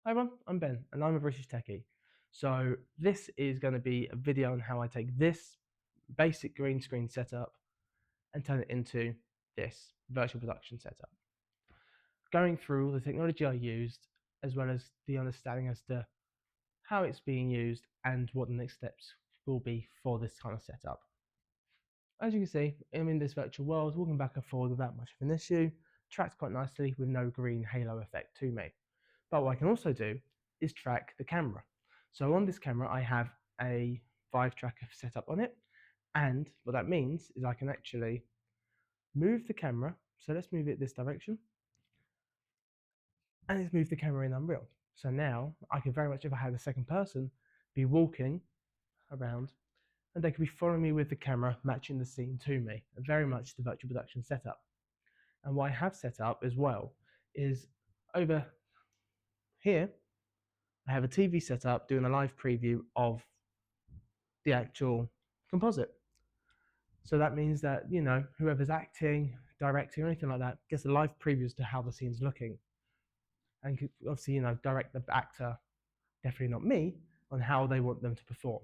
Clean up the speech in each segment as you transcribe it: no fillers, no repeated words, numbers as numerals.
Hi everyone, I'm Ben and I'm a British techie. So this is going to be a video on how I take this basic green screen setup and turn it into this virtual production setup. Going through the technology I used as well as the understanding as to how it's being used and what the next steps will be for this kind of setup. As you can see, I'm in this virtual world, walking back and forward without much of an issue, tracked quite nicely with no green halo effect to me. But what I can also do is track the camera. So on this camera, I have a Vive tracker set up on it. And what that means is I can actually move the camera. So let's move it this direction. And let's move the camera in Unreal. So now I can very much, if I had a second person, be walking around and they could be following me with the camera, matching the scene to me. Very much the virtual production setup. And what I have set up as well is over here, I have a TV set up doing a live preview of the actual composite. So that means that, you know, whoever's acting, directing, or anything like that gets a live preview as to how the scene's looking. And obviously, you know, direct the actor, definitely not me, on how they want them to perform.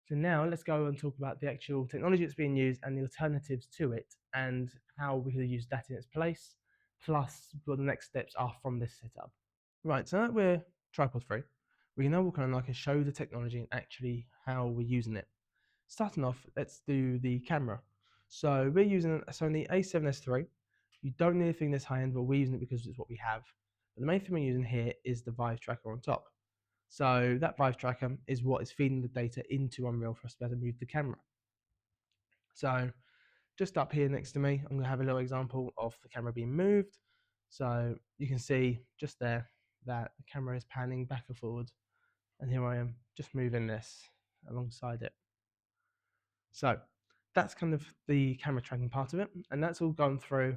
So now let's go and talk about the actual technology that's being used and the alternatives to it and how we could use that in its place, plus what the next steps are from this setup. Right, so now that we're tripod free, we can now walk around and I can show the technology and actually how we're using it. Starting off, let's do the camera. So we're using a Sony a7S III. You don't need anything this high end, but we're using it because it's what we have. But the main thing we're using here is the Vive tracker on top. So that Vive tracker is what is feeding the data into Unreal for us to be able to move the camera. So just up here next to me, I'm going to have a little example of the camera being moved. So you can see just there that the camera is panning back and forward, and here I am just moving this alongside it. So that's kind of the camera tracking part of it, and that's all gone through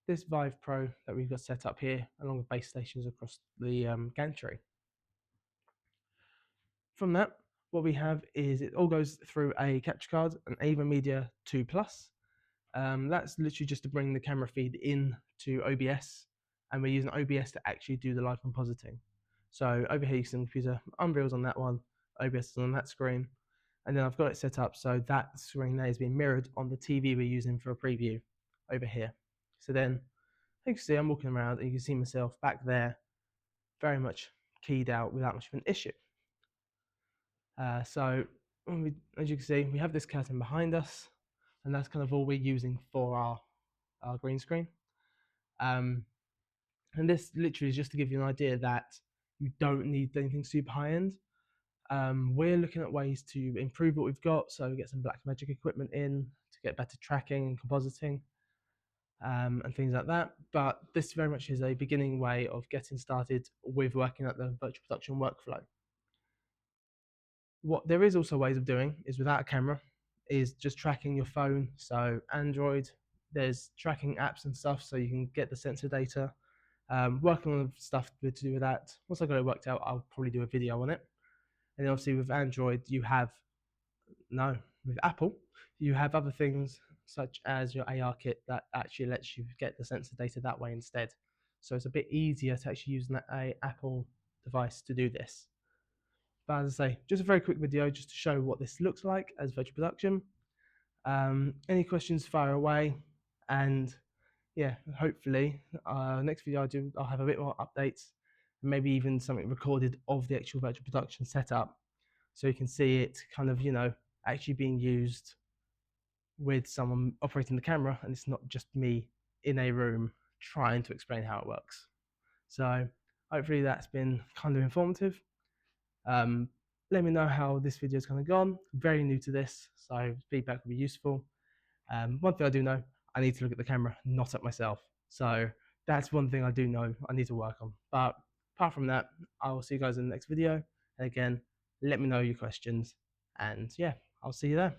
this Vive Pro that we've got set up here, along with base stations across the gantry. From that, what we have is it all goes through a capture card, an Ava Media 2 Plus. That's literally just to bring the camera feed in to OBS, and we're using OBS to actually do the live compositing. So over here you can see the computer, Unreal's on that one, OBS is on that screen, and then I've got it set up so that screen there is being mirrored on the TV we're using for a preview over here. So then you can see I'm walking around and you can see myself back there very much keyed out without much of an issue. So as you can see, we have this curtain behind us, and that's kind of all we're using for our green screen. And this literally is just to give you an idea that you don't need anything super high end. We're looking at ways to improve what we've got, so get some Blackmagic equipment in to get better tracking and compositing and things like that. But this very much is a beginning way of getting started with working at the virtual production workflow. What there is also ways of doing is without a camera, is just tracking your phone. So Android, there's tracking apps and stuff, so you can get the sensor data. Working on stuff to do with that. Once I got it worked out, I'll probably do a video on it. And then obviously with Android, with Apple, you have other things such as your AR kit that actually lets you get the sensor data that way instead. So it's a bit easier to actually use an Apple device to do this. But as I say, just a very quick video just to show what this looks like as virtual production. Any questions, fire away. And yeah, hopefully, next video I'll have a bit more updates, maybe even something recorded of the actual virtual production setup, so you can see it kind of, you know, actually being used with someone operating the camera, and it's not just me in a room trying to explain how it works. So hopefully that's been kind of informative. Let me know how this video has kind of gone. I'm very new to this, so feedback will be useful. One thing I do know, I need to look at the camera, not at myself. So that's one thing I do know I need to work on. But apart from that, I will see you guys in the next video. And again, let me know your questions. And yeah, I'll see you there.